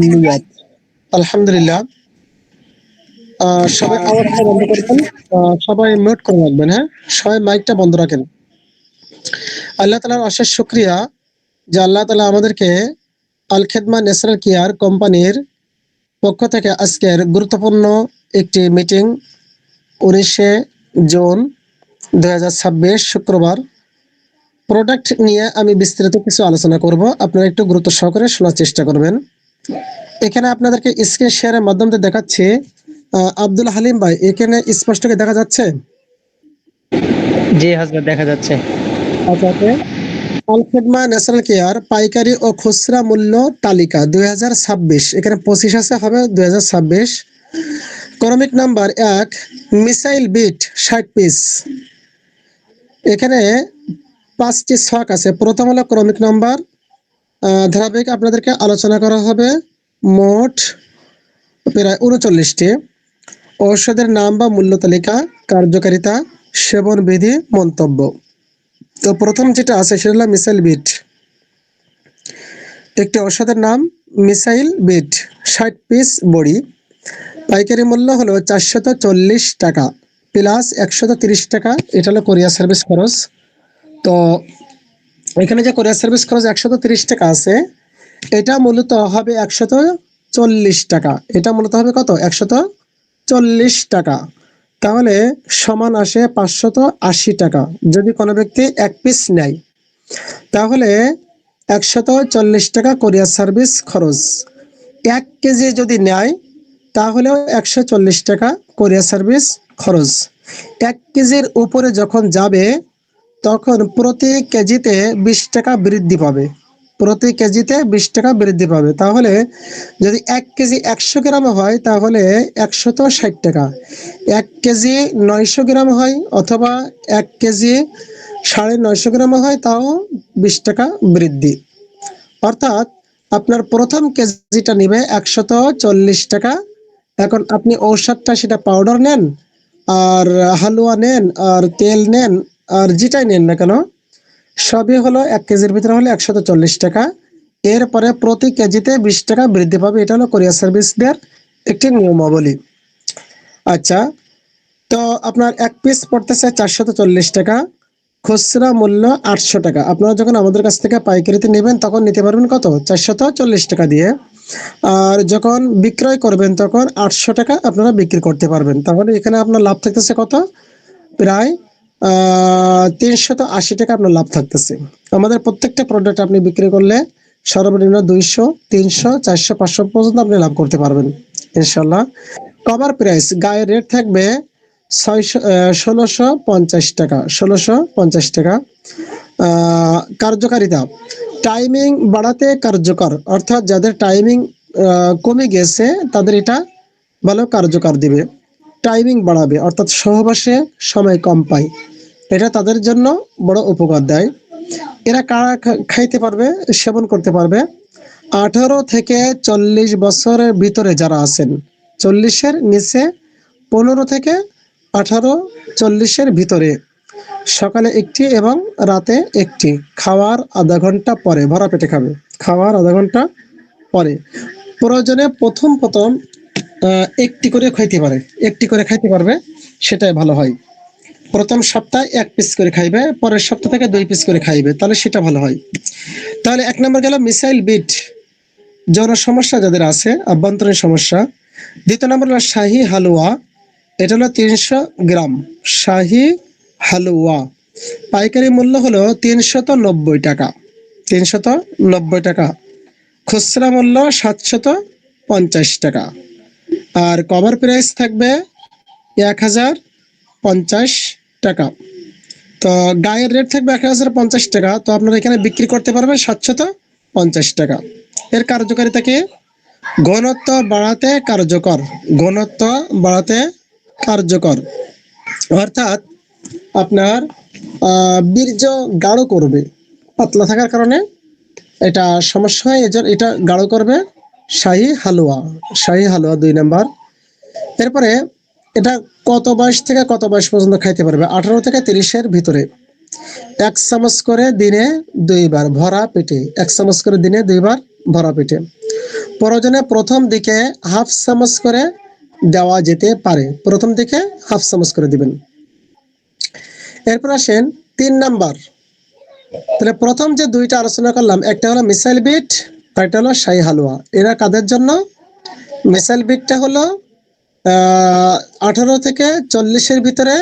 নিয়াত। আলহামদুলিল্লাহ। সবাই আওয়াজটা বন্ধ করবেন। সবাই মিউট করে রাখবেন, হ্যাঁ? সবাই মাইকটা বন্ধ রাখেন। আল্লাহ তাআলার অশেষ শুকরিয়া যে আল্লাহ তাআলা আমাদেরকে আল খেদমা ন্যাশনাল কেয়ার কোম্পানির পক্ষ থেকে আজকের গুরুত্বপূর্ণ একটি মিটিং 19শে জুন 2026 শুক্রবার প্রোডাক্ট নিয়ে আমি বিস্তারিত কিছু আলোচনা করব। আপনারা একটু গুরুত্ব সহকারে শোনার চেষ্টা করবেন। এখানে আপনাদেরকে স্ক্রিন শেয়ারের মাধ্যমে দেখাচ্ছি। আব্দুল হালিম ভাই, এখানে স্পষ্ট করে দেখা যাচ্ছে? জি হযরত, দেখা যাচ্ছে। আচ্ছা, ওকে। আল খেদমা ন্যাশনাল কেয়ার পাইকারি ও খুচরা মূল্য তালিকা 2026, এখানে 25 আছে, হবে 2026। ক্রমিক নাম্বার 1, মিসাইল বিট 60 পিস। এখানে 5টি ছক আছে। প্রথম হলো ক্রমিক নাম্বার। ধারাবাহিক আপনাদেরকে আলোচনা করা হবে মোট প্রায় 39টি। ঔষধের নাম বা মূল্য তালিকা, কার্যকারিতা, সেবন বিধি, মন্তব্য। তো প্রথম যেটা আছে সেটা হলো মিসাইল বিট। একটি ঔষধের নাম মিসাইল বিট, 60 পিস বড়ি। পাইকারি মূল্য হলো 440 টাকা প্লাস 130 টাকা। এটা হলো কোরিয়ার সার্ভিস খরচ। তো এখানে যে কোরিয়ার সার্ভিস খরচ 130 টাকা আছে, এটা মূলত হবে 140 টাকা। এটা মূলত হবে কত? 140 টাকা। তাহলে সমান আসে 580 টাকা। যদি কোনো ব্যক্তি 1 পিস নেয় তাহলে 140 টাকা কোরিয়ার সার্ভিস খরচ। 1 কেজি যদি নেয় তাহলেও 140 টাকা কোরিয়ার সার্ভিস খরচ। 1 কেজির উপরে যখন যাবে তখন প্রতি কেজিতে 20 টাকা বৃদ্ধি পাবে। প্রতি কেজিতে 20 টাকা বৃদ্ধি পাবে। তাহলে যদি 1 কেজি 100 গ্রাম হয় তাহলে 160 টাকা। 1 কেজি 900 গ্রাম হয় অথবা 1 কেজি 950 গ্রাম হয়, তাও 20 টাকা বৃদ্ধি। অর্থাৎ আপনার প্রথম কেজিটা নিবে 140 টাকা। এখন আপনি ঔষধটা সেটা পাউডার নেন আর হালুয়া নেন আর তেল নেন আর যেটাই নেন না কেন, সবই হলো 1 কেজির ভিতরে হলে 140 টাকা। এরপরে প্রতি কেজিতে 20 টাকা বৃদ্ধি পাবে। এটা হলো কোরিয়ার সার্ভিসদের একটি নিয়মাবলী। আচ্ছা, তো আপনার 1 পিস পড়তেছে 440 টাকা, খুচরা মূল্য 800 টাকা। আপনারা যখন আমাদের কাছ থেকে পাইকারিতে নেবেন তখন নিতে পারবেন কত? 440 টাকা দিয়ে। আর যখন বিক্রয় করবেন তখন 800 টাকা আপনারা বিক্রি করতে পারবেন। তাহলে এখানে আপনার লাভ থাকতেছে কত? প্রায় 380 টাকা আপনার লাভ থাকতেছে। আমাদের প্রত্যেকটা প্রোডাক্ট আপনি বিক্রি করলে সর্বনিম্ন 200, 300, 400, 500 পর্যন্ত আপনি লাভ করতে পারবেন ইনশাল্লাহ। কভার প্রাইস গায়ের রেট থাকবে 1650 টাকা। 1650 টাকা। কার্যকারিতা টাইমিং বাড়াতে কার্যকর, অর্থাৎ যাদের টাইমিং কমে গেছে তাদের এটা ভালো কার্যকর দিবে। টাইমিং বাড়াবে অর্থাৎ সহবাসে সময় কম পায়, এটা তাদের জন্য বড় উপকার দেয়। এরা কারা খাইতে পারবে, সেবন করতে পারবে? 18 থেকে 40 বছরের ভিতরে যারা আছেন, 40-এর নিচে 15 থেকে 18, 40-এর ভিতরে সকালে একটি এবং রাতে একটি, খাওয়ার আধা ঘন্টা পরে, ভরা পেটে খাবে, খাওয়ার আধা ঘন্টা পরে। প্রয়োজনে প্রথম একটি করে খাইতে পারে, একটি করে খাইতে পারবে, সেটাই ভালো হয়। প্রথম সপ্তাহে 1 পিস করে খাইবে, পরের সপ্তাহ থেকে 2 পিস করে খাইবে, তাহলে সেটা ভালো হয়। তাহলে 1 নম্বর গেল মিসাইল বিট, যৌন সমস্যা যাদের আছে, আভ্যন্তরীণ সমস্যা। দ্বিতীয় নম্বর হলো শাহী হালুয়া, এটা হলো 300 গ্রাম শাহী হালুয়া। পাইকারি মূল্য হলো 390 টাকা, 390 টাকা। খুচরা মূল্য 750 টাকা। আর কভার প্রাইস থাকবে 1050 টাকা। তো গায়ের রেট থাকবে 1050 টাকা। তো আপনারা এখানে বিক্রি করতে পারবেন 750 টাকা। এর কার্যকারিতা কি? ঘনত্ব বাড়াতে কার্যকর, ঘনত্ব বাড়াতে কার্যকর, অর্থাৎ আপনার বীর্য গাঢ় করবে। পাতলা থাকার কারণে এটা সমস্যা হয়, এজন্য এটা গাঢ় করবে। শাহী হালুয়া, শাহী হালুয়া 2 নাম্বার। এরপরে এটা কত বয়স থেকে কত বয়স পর্যন্ত খাইতে পারবে? 18 থেকে 30-এর ভিতরে। 1 চামচ করে দিনে 2 বার ভরা পেটে, 1 চামচ করে দিনে 2 বার ভরা পেটে। প্রয়োজনে প্রথম দিকে হাফ চামচ করে দেওয়া যেতে পারে, প্রথম দিকে হাফ চামচ করে দিবেন। এরপর আসেন 3 নাম্বার। তাহলে প্রথম যে দুইটা আলোচনা করলাম, একটা হলো মিসাইল বিট, আরেকটা হলো শাহী হালুয়া। এরা কাদের জন্য? মিসাইল বিটটা হলো 18 থেকে 40-এর ভিতরে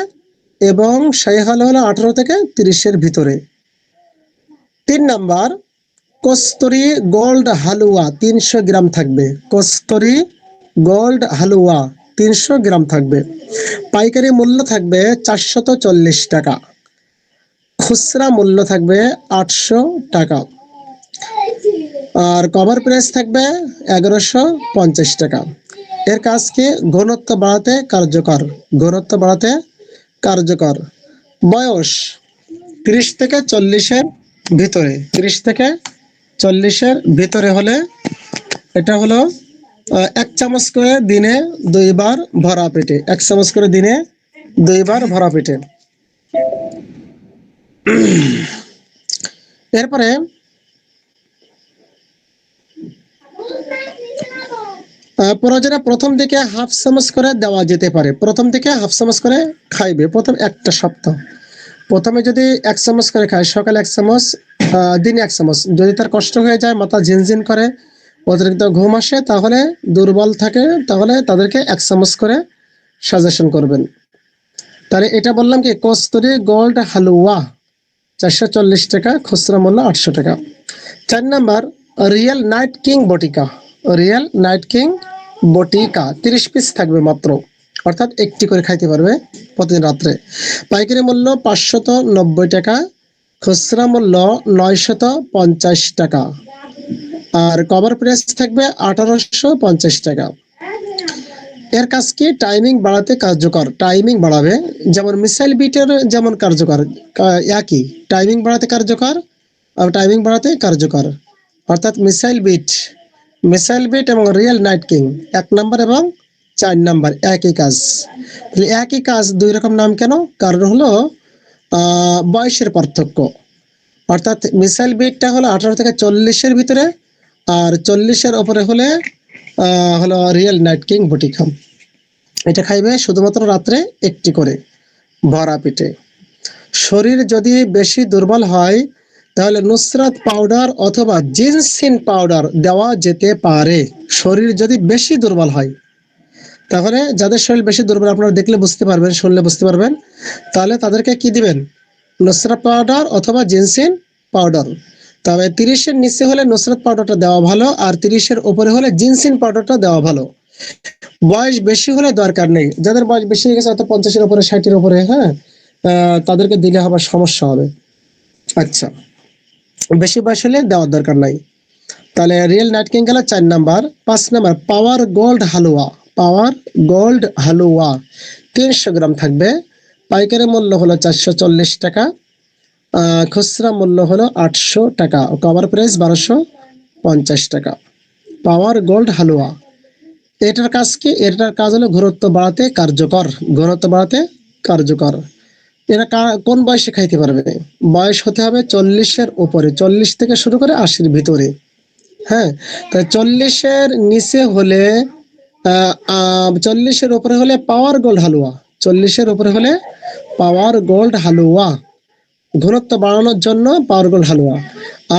এবং শাহী হালুয়া হলো 18 থেকে 30-এর ভিতরে। 3 নাম্বার, কস্তুরি গোল্ড হালুয়া 300 গ্রাম থাকবে। কস্তুরি গোল্ড হালুয়া 300 গ্রাম থাকবে। পাইকারি মূল্য থাকবে 440 টাকা, খুচরা মূল্য থাকবে 800 টাকা, আর কভার প্রাইস থাকবে 1150 টাকা। এর কাজ কি? ঘনত্ব বাড়াতে কার্যকর, ঘনত্ব বাড়াতে কার্যকর। বয়স 30 থেকে 40-এর ভিতরে, 30 থেকে 40-এর ভিতরে হলে এটা হলো 1 চামচ করে দিনে 2 বার ভরা পেটে, 1 চামচ করে দিনে 2 বার ভরা পেটে। এরপরে প্রয়োজনে প্রথম দিকে হাফ চামচ করে দেওয়া যেতে পারে, প্রথম দিকে হাফ চামচ করে খাইবে প্রথম একটা সপ্তাহ। প্রথমে যদি 1 চামচ করে খায়, সকালে 1 চামচ, দিনে 1 চামচ। যদি তার কষ্ট হয়ে যায়, মাথা ঝিনঝিন করে, অতিরিক্ত ঘুম আসে, তাহলে দুর্বল থাকে, তাহলে তাদেরকে 1 চামচ করে সাজেশন করবেন। তাহলে এটা বললাম কি, কস্তুরি গোল্ড হালুয়া 440 টাকা, খুচরা মূল্য 800 টাকা। 4 নাম্বার, রিয়েল নাইট কিং বটিকা, রিয়েল নাইট কিং বটিকা 30 পিস থাকবে মাত্র, অর্থাৎ একটি করে খাইতে পারবে প্রতিদিন রাত্রে। পাইকারি মূল্য 590 টাকা, খুচরা মূল্য 950 টাকা, আর কভার প্রাইস থাকবে 1850 টাকা। এর কাজ কি? টাইমিং বাড়াতে কার্যকর, টাইমিং বাড়াবে। যেমন মিসাইল বিটের যেমন কার্যকর, একই টাইমিং বাড়াতে কার্যকর, টাইমিং বাড়াতে কার্যকর, অর্থাৎ মিসাইল বিট এবং রিয়েল নাইট কিং 1 নাম্বার এবং 4 নাম্বার একই কাজ। একই কাজ 2 রকম নাম কেন? কারণ হলো বয়সের পার্থক্য। অর্থাৎ মিসাইল বিটটা হলো 18 থেকে 40-এর ভিতরে, আর 40-এর উপরে হলে হলো রিয়েল নাইট কিং বটিকা। এটা খাইবে শুধুমাত্র রাত্রে একটি করে ভরা পেটে। শরীর যদি বেশি দুর্বল হয়, তাহলে নুসরাত পাউডার অথবা জিনসিন পাউডার দেওয়া যেতে পারে। শরীর যদি বেশি দুর্বল হয়, তাহলে যাদের শরীর বেশি দুর্বল, আপনারা দেখলে বুঝতে পারবেন, শুনলে বুঝতে পারবেন, তাহলে তাদেরকে কি দিবেন? নুসরাত পাউডার অথবা জিনসিন পাউডার। তবে 30-এর নিচে হলে নুসরাত পাউডারটা দেওয়া ভালো, আর 30-এর উপরে হলে জিনসিন পাউডারটা দেওয়া ভালো। বয়স বেশি হলে দরকার নেই, যাদের বয়স বেশি হয়ে গেছে, অর্থাৎ 50-এর উপরে, 60-এর উপরে, হ্যাঁ, তাদেরকে দিলে আবার সমস্যা হবে। আচ্ছা, বেশি বয়স হলে দেওয়ার দরকার নাই। তাহলে রিয়েল নাইট কিং গেল 4 নাম্বার। 5 নাম্বার, পাওয়ার গোল্ড হালুয়া, পাওয়ার গোল্ড হালুয়া 300 গ্রাম থাকবে। পাইকারি মূল্য হলো 440 টাকা, খুচরা মূল্য হলো 800 টাকা, কভার প্রাইস 1250 টাকা। পাওয়ার গোল্ড হালুয়া, এটার কাজ কি? এটার কাজ হলো ঘনত্ব বাড়াতে কার্যকর, ঘনত্ব বাড়াতে কার্যকর। এরা কোন বয়সে খাইতে পারবে? বয়স হতে হবে 40-এর উপরে, 40 থেকে শুরু করে 80-এর ভিতরে। হ্যাঁ, তাই 40-এর নিচে হলে 40-এর উপরে হলে পাওয়ার গোল্ড হালুয়া, 40-এর উপরে হলে পাওয়ার গোল্ড হালুয়া, ঘনত্ব বাড়ানোর জন্য পাওয়ার গোল্ড হালুয়া।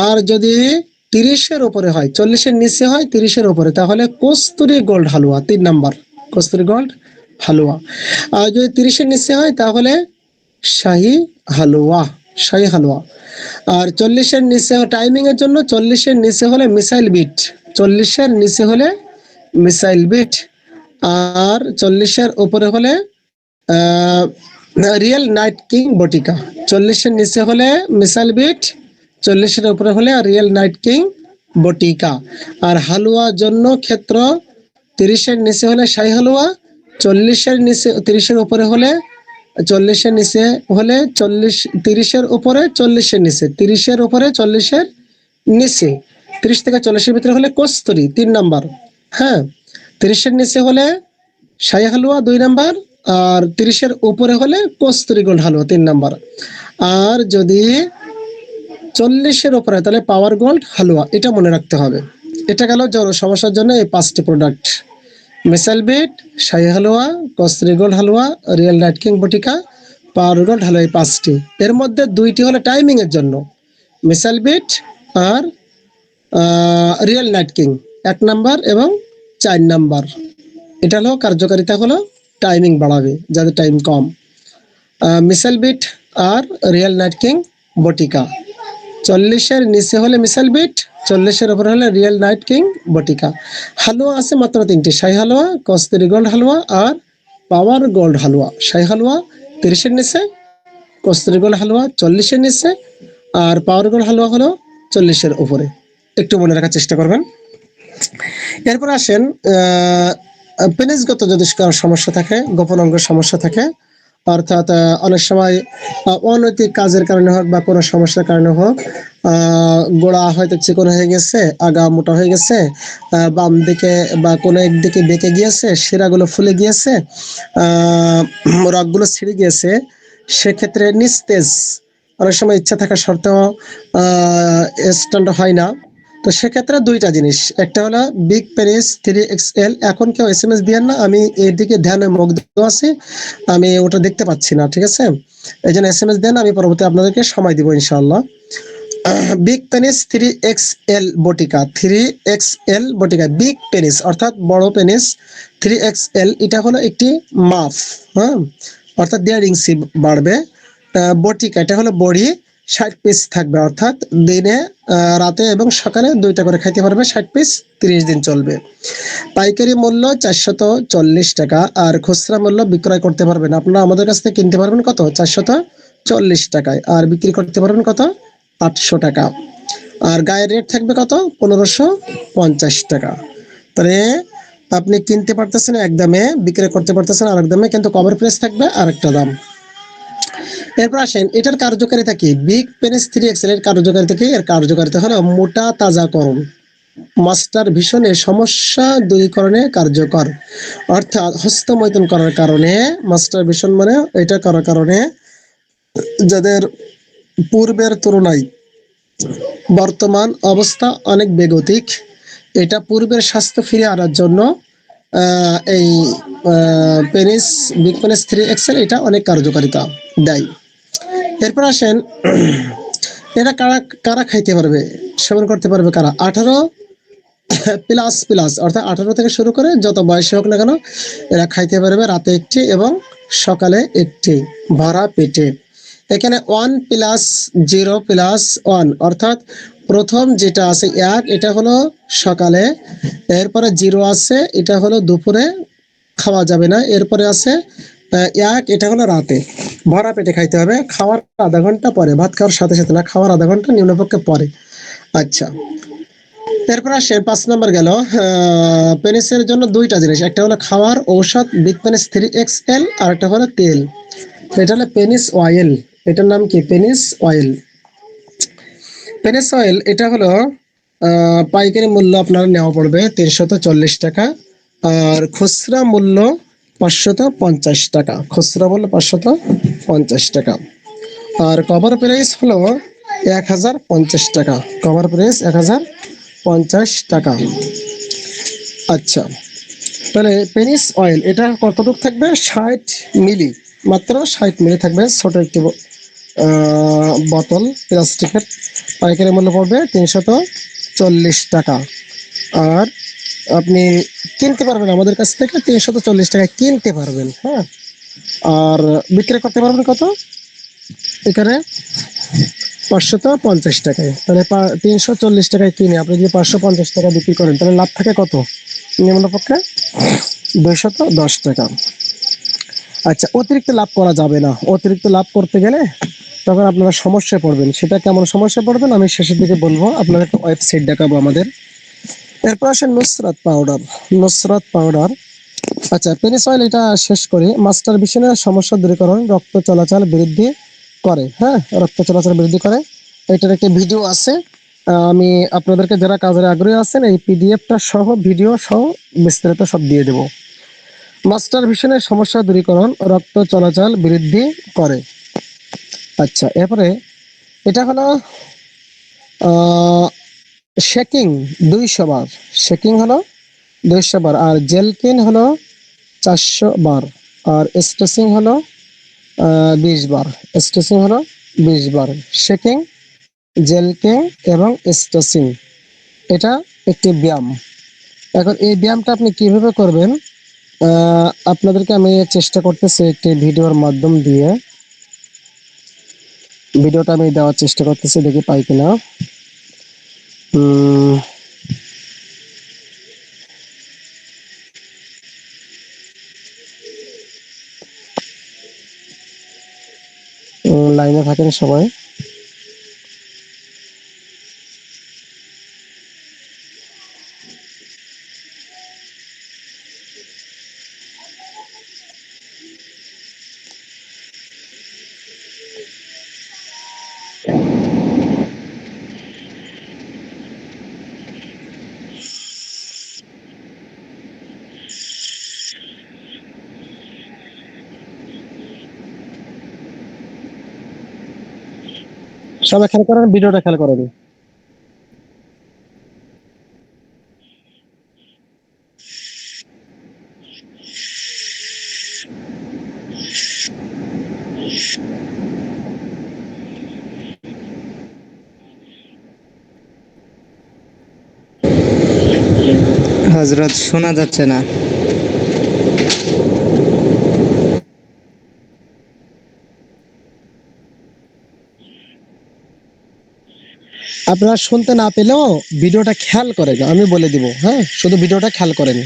আর যদি 30-এর উপরে হয়, 40-এর নিচে হয় 30-এর উপরে, তাহলে কস্তুরি গোল্ড হালুয়া 3 নাম্বার, কস্তুরি গোল্ড হালুয়া। আর যদি 30-এর নিচে হয়, তাহলে শাহী হালুয়া, শাহী হালুয়া। আর 40-এর নিচে টাইমিং এর জন্য 40-এর নিচে হলে মিসাইল বিট, 40-এর নিচে হলে মিসাইল বিট, আর 40-এর উপরে হলে রিয়েল নাইট কিং বটিকা। 40-এর নিচে হলে মিসাইল বিট, 40-এর উপরে হলে রিয়েল নাইট কিং বটিকা। আর হালুয়ার জন্য ক্ষেত্র 30-এর নিচে হলে শাহী হালুয়া, 40-এর নিচে 30-এর উপরে হলে 40-এর নিচে হলে 30-এর উপরে 40-এর নিচে, 30-এর উপরে 40-এর নিচে, 30 থেকে 40-এর ভিতরে হলে কস্তুরি 3 নাম্বার। হ্যাঁ, 30-এর নিচে হলে শাহী হালুয়া 2 নাম্বার, আর 30-এর উপরে হলে কস্তুরি গোল্ড হালুয়া 3 নাম্বার। আর যদি 40-এর উপরে, তাহলে পাওয়ার গোল্ড হালুয়া, এটা মনে রাখতে হবে। এটা গেল যৌন সমস্যার জন্য এই 5টি প্রোডাক্ট: মিসাইল বিট, শাহী হালুয়া, কস্তুরী গোল্ড হালুয়া, রিয়েল নাইট কিং বটিকা, পাওয়ার গোল্ড হালুয়া, এই 5টি। এর মধ্যে 2টি হলো টাইমিং এর জন্য, মিসাইল বিট আর রিয়েল নাইট কিং 1 নাম্বার এবং 4 নাম্বার। এটা হলো কার্যকারিতা হলো টাইমিং বাড়াবে যাদের টাইম কম। মিসাইল বিট আর রিয়েল নাইট কিং বটিকা 40-এর নিচে হলে মিসাইল বিট, 40-এর উপরে হলে রিয়েল নাইট কিং বটিকা। হালুয়া আছে মাত্র 3টি: শাহী হালুয়া, কস্তুরী গোল্ড হালুয়া আর পাওয়ার গোল্ড হালুয়া। শাহী হালুয়া 30-এর নিচে, কস্তুরী গোল্ড হালুয়া 40-এর নিচে, আর পাওয়ার গোল্ড হালুয়া হলো 40-এর উপরে। একটু মনে রাখার চেষ্টা করবেন। এরপর আসেন পেনিসগত যদি কারো সমস্যা থাকে, গোপন অঙ্গের সমস্যা থাকে, অর্থাৎ অনেক সময় অনৈতিক কাজের কারণে হোক বা কোনো সমস্যার কারণে হোক গোড়া হয়তো চিকন হয়ে গেছে, আগা মোটা হয়ে গেছে, বাম দিকে বা কোনো একদিকে বেঁকে গিয়েছে, শিরাগুলো ফুলে গিয়েছে, রগগুলো ছিঁড়ে গিয়েছে, সেক্ষেত্রে নিস্তেজ অনেক সময় ইচ্ছা থাকা সত্ত্বেও স্ট্যান্ড হয় না। তো সেক্ষেত্রে 2টা জিনিস, একটা হলো বিগ পেনিস 3XL। এখন কেউ SMS দিয়েন না, আমি এর দিকে ধ্যানে মুগ্ধ আছি, আমি ওটা দেখতে পাচ্ছি না, ঠিক আছে? এই জন্য SMS দেন, আমি পরবর্তী আপনাদেরকে সময় দিব ইনশাআল্লাহ। বিগ পেনিস 3XL বটিকা, 3XL বটিকা, বিগ পেনিস অর্থাৎ বড় পেনিস 3XL, এটা হলো একটি মাপ, হ্যাঁ, অর্থাৎ 1.5 ইঞ্চি বাড়বে। বটিকা এটা হলো বড়ি, 60 পিস থাকবে, অর্থাৎ দিনে রাতে এবং সকালে 2টা করে খাইতে পারবে, 60 পিস 30 দিন চলবে। পাইকারি মূল্য 440 টাকা, আর খুচরা মূল্য বিক্রয় করতে পারবেন আপনারা আমাদের কাছ থেকে কিনতে পারবেন কত? 440 টাকায়, আর বিক্রি করতে পারবেন কত? 800 টাকা। আর গায়ের রেট থাকবে কত? 1550 টাকা। তাহলে আপনি কিনতে পারতেছেন এক দামে, বিক্রি করতে পারতেছেন আরেক দামে, কিন্তু কভার প্রাইস থাকবে আরেকটা দাম। এরপর আসেন এটার কার্যকারিতা কি? বিগ পেনিস 3XL এর কার্যকারিতা কি? এর কার্যকারিতা হলো মোটা তাজাকরণ, মাস্টার ভিশনের সমস্যা দূরীকরণে কার্যকর, অর্থাৎ হস্তমৈথুন করার কারণে, মাস্টার ভিশন মানে এটা করার কারণে যাদের পূর্বের তুলনায় বর্তমান অবস্থা অনেক বেগতিক, এটা পূর্বের স্বাস্থ্য ফিরে আনার জন্য এই পেনিস বিগ পেনিস 3XL এটা অনেক কার্যকারিতা দেয়। এরপর আসেন এটা কারা কারা খাইতে পারবে, সেবন করতে পারবে কারা? 18 প্লাস প্লাস, অর্থাৎ 18 থেকে শুরু করে যত বয়সী হোক না কেন এরা খাইতে পারবে, রাতে একটি এবং সকালে একটি, ভরা পেটে। এখানে 1+0+1, অর্থাৎ প্রথম যেটা আছে 1, এটা হলো সকালে, এরপরে 0 আছে, এটা হলো দুপুরে খাওয়া যাবে না, এরপরে আছে 1, এটা হলো রাতে, ভরা পেটে খাইতে হবে, খাওয়ার আধা ঘন্টা পরে, ভাত খাওয়ার সাথে সাথে না, খাওয়ার আধা ঘন্টা নিম্নপক্ষে পরে। আচ্ছা, এরপর আসে 5 নম্বর গেল পেনিসের জন্য 2টা জিনিস, একটা হলো খাওয়ার ঔষধ বিগ পেনিস 3XL, আর একটা হলো তেল, এটা হলো পেনিস অয়েল। এটার নাম কি? Penis oil. পেনিস অয়েল এটা হলো পাইকারি মূল্য আপনার নেওয়া পড়বে 340 টাকা, আর খুচরা মূল্য 550 টাকা, খুচরা মূল্য 550 টাকা, আর কভার প্রাইস হলো 1050 টাকা, কভার প্রাইস 1050 টাকা। আচ্ছা, তাহলে পেনিস অয়েল এটা কতটুকু থাকবে? 60 মিলি, মাত্র 60 মিলি থাকবে, ছোট একটি বোতল প্লাস্টিকের, পাইকারি মূল্য পড়বে 340 টাকা। আর আপনি কিনতে পারবেন আমাদের কাছ থেকে 340 টাকায় কিনতে পারবেন, হ্যাঁ, আর বিক্রি করতে পারবেন কত? এখানে 550 টাকায়। তাহলে 340 টাকায় কিনে আপনি যদি 550 টাকা বিক্রি করেন, তাহলে লাভ থাকে কত? নিম্নপক্ষে 210 টাকা। আচ্ছা, অতিরিক্ত লাভ করা যাবে না, অতিরিক্ত লাভ করতে গেলে তখন আপনারা সমস্যায় পড়বেন। সেটা কেমন সমস্যায় পড়বেন আমি শেষের দিকে বলবো, আপনাদের একটা ওয়েবসাইট দেখাবো আমাদের। এরপর আসে নুসরাত পাউডার, নুসরাত পাউডার। আচ্ছা, পেনিস অয়েল এটা শেষ করি। মাস্টার ভিশনের সমস্যা দূরীকরণ, রক্ত চলাচল বৃদ্ধি করে, হ্যাঁ, রক্ত চলাচল বৃদ্ধি করে। এটার একটা ভিডিও আছে, আমি আপনাদেরকে যারা কাজের আগ্রহী আছেন এই পিডিএফটা সহ ভিডিও সহ বিস্তারিত সব দিয়ে দেব। মাস্টার ভিশনের সমস্যা দূরীকরণ, রক্ত চলাচল বৃদ্ধি করে। আচ্ছা, এরপরে এটা হলো শেকিং 200 বার, শেকিং হলো 200 বার, আর জেলকিন হলো 400 বার, আর স্ট্রেচিং হলো 20 বার। স্ট্রেচিং হলো 20 বার। শেকিং, জেলকিং এবং স্ট্রেচিং এটা একটি ব্যায়াম। এখন এই ব্যায়ামটা আপনি কিভাবে করবেন আপনাদেরকে আমি চেষ্টা করতেছি একটি ভিডিওর মাধ্যম দিয়ে। ভিডিওটা আমি দেওয়ার চেষ্টা করতেছি, দেখি পাই কিনা। লাইনে থাকেন সবাই। সবাই খেয়াল করেন, ভিডিওটা খেয়াল করেন। হযরত শোনা যাচ্ছে না। আপনারা শুনতে না পেলেও ভিডিওটা খেয়াল করেন, আমি বলে দিব। হ্যাঁ, শুধু ভিডিওটা খেয়াল করেন।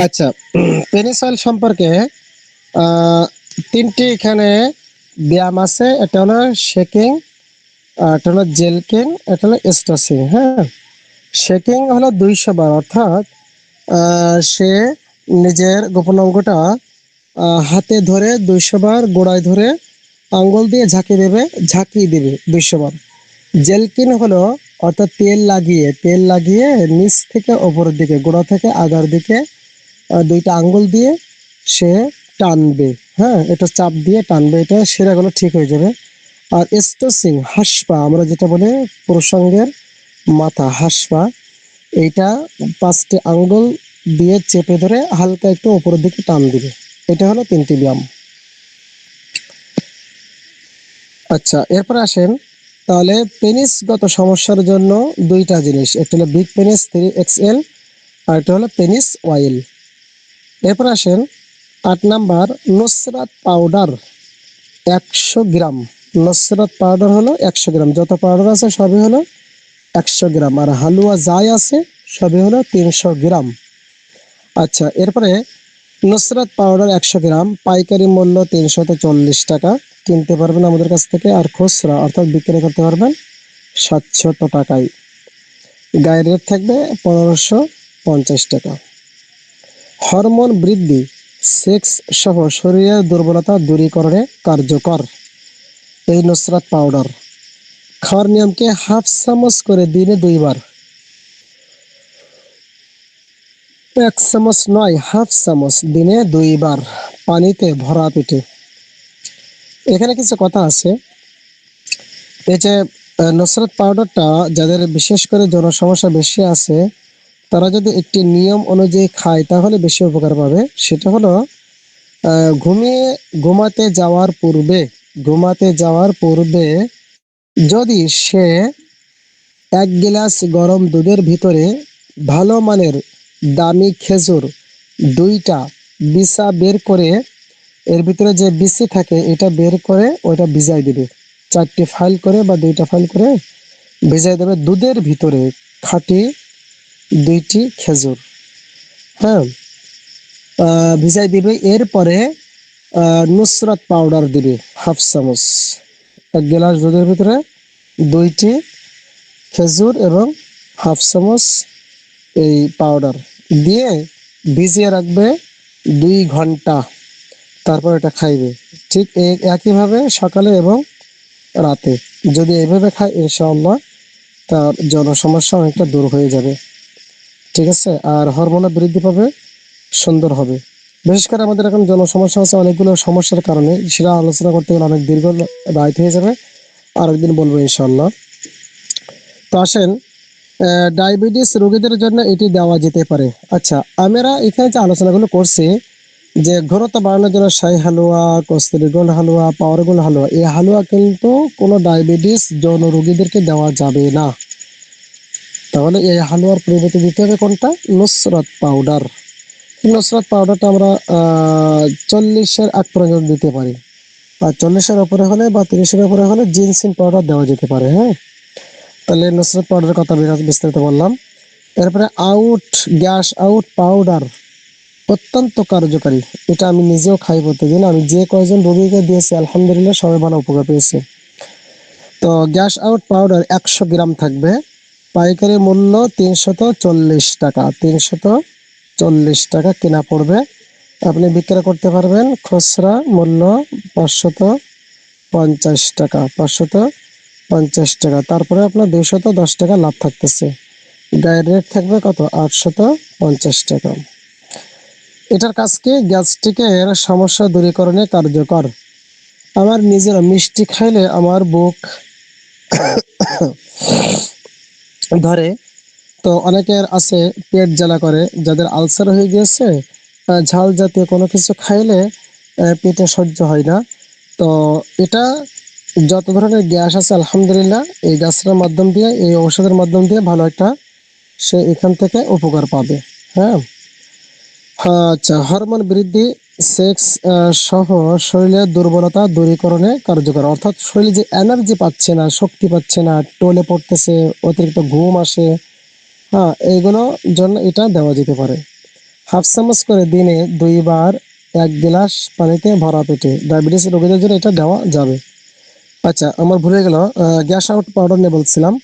আচ্ছা, পেনিস অয়েল সম্পর্কে আহ, তিনটি এখানে ব্যায়াম আছে। এটা হলো শেকিং, এটা হলো জেলকিং, এটা হলো স্ট্রেচিং। হ্যাঁ, শেকিং হলো 200 বার, অর্থাৎ সে নিজের গোপন অঙ্গটা হাতে ধরে 200 বার গোড়ায় ধরে আঙ্গুল দিয়ে ঝাঁকিয়ে দেবে 200 বার। জেলকিন হলো অর্থাৎ তেল লাগিয়ে নিচ থেকে ওপরের দিকে, গোড়া থেকে আগার দিকে দুইটা আঙ্গুল দিয়ে সে টানবে। হ্যাঁ, এটা চাপ দিয়ে টানবে, এটা শিরাগুলো ঠিক হয়ে যাবে। আর স্ট্রেচিং, হাসপা, আমরা যেটা বলি প্রসঙ্গের মাথা, হাসপা, এইটা 5টি আঙ্গুল দিয়ে চেপে ধরে হালকা একটু উপরের দিকে টান দিবে। এটা হলো 3টি ব্যায়াম। আচ্ছা, এরপর আসেন তাহলে পেনিসগত সমস্যার জন্য দুইটা জিনিস, একটা হলো বিগ পেনিস 3XL, আর একটা হলো পেনিস অয়েল। এরপর আসেন 8 নাম্বার নুসরাত পাউডার 100 গ্রাম। নুসরাত পাউডার হলো 100 গ্রাম, যত পাউডার আছে সবই হলো 100 গ্রাম, আর হালুয়া যাই আছে সবই হলো 300 গ্রাম। আচ্ছা, এরপরে নুসরাত পাউডার 100 গ্রাম পাইকারি মূল্য 340 টাকা কিনতে পারবেন আমাদের কাছ থেকে, আর খুচরা অর্থাৎ বিক্রি করতে পারবেন 700 টাকায়। গায়ের রেট থাকবে 1550 টাকা। হরমোন বৃদ্ধি, সেক্স সহ শরীরের দুর্বলতা দূরীকরণে কার্যকর এই নুসরাত পাউডার। খাওয়ার নিয়মকে হাফ চামচ করে দিনে 2 বার, 1 চামচ নয়, হাফ চামচ দিনে 2 বার পানিতে ভরা পেটে। এখানে কিছু কথা আছে। এই যে নুসরাত পাউডারটা যাদের বিশেষ করে জনসমস্যা বেশি আছে, তারা যদি একটি নিয়ম অনুযায়ী খায় তাহলে বেশি উপকার পাবে। সেটা হলো ঘুমিয়ে ঘুমাতে যাওয়ার পূর্বে যদি সে 1 গ্লাস গরম দুধের ভিতরে ভালো মানের দামি খেজুর 2টা বিচা বের করে, এর ভিতরে যে বিচি থাকে এটা বের করে ওইটা ভিজাই দেবে, 4টি ফাইল করে বা 2টা ফাইল করে ভিজাই দেবে দুধের ভিতরে, খাঁটি 2টি খেজুর। হ্যাঁ, ভিজাই দিবে। এরপরে নুসরাত পাউডার দিবে হাফ চামচ, 1 গ্লাস দুধের ভিতরে 2টি খেজুর এবং হাফ চামচ এই পাউডার দিয়ে ভিজিয়ে রাখবে 2 ঘন্টা, তারপর এটা খাইবে। ঠিক একইভাবে সকালে এবং রাতে যদি এইভাবে খায় ইনশাআল্লাহ তার জনসমস্যা অনেকটা দূর হয়ে যাবে। ঠিক আছে, আর হরমোনও বৃদ্ধি পাবে, সুন্দর হবে। বিশেষ করে আমাদের এখন জনসমস্যা আছে অনেকগুলো সমস্যার কারণে, সেটা আলোচনা করতে গেলে অনেক দীর্ঘ রাইত হয়ে যাবে, আরেকদিন বলবো ইনশাআল্লাহ। তো আসেন, ডায়াবেটিস রোগীদের জন্য এটি দেওয়া যেতে পারে। আচ্ছা, আমরা এখানে যে আলোচনাগুলো করছি যে ঘনত্ব বাড়ানোর জন্য শাহী হালুয়া, কস্তুরী গোল্ড হালুয়া, পাওয়ার গোল্ড হালুয়া, এই হালুয়া কিন্তু কোনো ডায়াবেটিস যৌন রোগীদেরকে দেওয়া যাবে না। তাহলে এই হালুয়ার পরিবর্তে দিতে হবে কোনটা? নুসরাত পাউডার। নুসরাত পাউডারটা আমরা 40-এর আগ পর্যন্ত দিতে পারি, আর 40-এর উপরে হলে বা 30-এর উপরে হলে জিনসিন পাউডার দেওয়া যেতে পারে। হ্যাঁ, তাহলে নুসরাত পাউডারের কথা বিস্তারিত বললাম। এরপরে গ্যাস আউট পাউডার অত্যন্ত কার্যকারী। এটা আমি নিজেও খাই প্রতিদিন, আমি যে কয়জন রোগীকে দিয়েছি আলহামদুলিল্লাহ সবাই ভালো উপকার পেয়েছে। তো গ্যাস আউট পাউডার 100 গ্রাম থাকবে, পাইকারি মূল্য 340 টাকা, 340 টাকা কেনা পড়বে। আপনি বিক্রি করতে পারবেন খুচরা মূল্য 550 টাকা, 550 টাকা, তারপরে আপনার 210 টাকা লাভ থাকতেছে। গায়ের রেট থাকবে কত? 850 টাকা। এটার কাজ কি? গ্যাস্ট্রিকের সমস্যা দূরীকরণে কার্যকর। আমার নিজের মিষ্টি খাইলে আমার বুক ধরে, তো অনেকের আছে পেট জ্বালা করে, যাদের আলসার হয়ে গিয়েছে, ঝাল জাতীয় কোনো কিছু খাইলে পেটে সহ্য হয় না। তো এটা যত ধরনের গ্যাস আছে আলহামদুলিল্লাহ এই গ্যাসের মাধ্যম দিয়ে, এই ঔষধের মাধ্যম দিয়ে ভালো একটা সে এখান থেকে উপকার পাবে। হ্যাঁ, আচ্ছা, হরমোন বৃদ্ধি, সেক্স সহ শরীরের দুর্বলতা দূরীকরণে কার্যকর। অর্থাৎ শরীরে যে এনার্জি পাচ্ছে না, শক্তি পাচ্ছে না, টলে পড়তেছে, অতিরিক্ত ঘুম আসে, হ্যাঁ, এইগুলো জন্য এটা দেওয়া যেতে পারে। হাফ চামচ করে দিনে 2 বার 1 গ্লাস পানিতে ভরা পেটে ডায়াবেটিস রোগীদের জন্য এটা দেওয়া যাবে। আচ্ছা, আমার ভুলে গেল, গ্যাস আউট পাউডার নিয়ে বলছিলাম।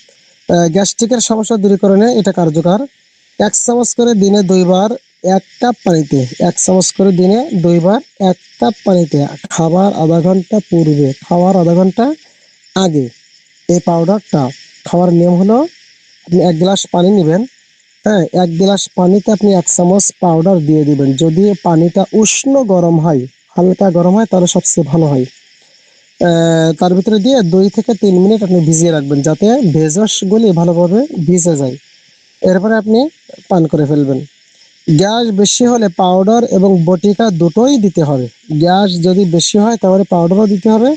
গ্যাস্ট্রিকের সমস্যা দূরীকরণে এটা কার্যকর। 1 চামচ করে দিনে 2 বার 1 কাপ পানিতে, 1 চামচ করে দিনে 2 বার 1 কাপ পানিতে খাবার আধা ঘন্টা পূর্বে, খাওয়ার আধা ঘন্টা আগে এই পাউডারটা খাওয়ার নিয়ম হলো, আপনি 1 গ্লাস পানি নেবেন। হ্যাঁ, 1 গ্লাস পানিতে আপনি 1 চামচ পাউডার দিয়ে দিবেন। যদি পানিটা উষ্ণ গরম হয়, হালকা গরম হয়, তাহলে সবচেয়ে ভালো হয়। তার ভিতরে দিয়ে 2 থেকে 3 মিনিট আপনি ভিজিয়ে রাখবেন, যাতে ভেষজগুলি ভালোভাবে ভিজে যায়। এরপরে আপনি পান করে ফেলবেন। গ্যাস বেশি হলে পাউডার এবং বটিকা দুটোই দিতে হবে। গ্যাস যদি বেশি হয় তাহলে পাউডারও দিতে হবে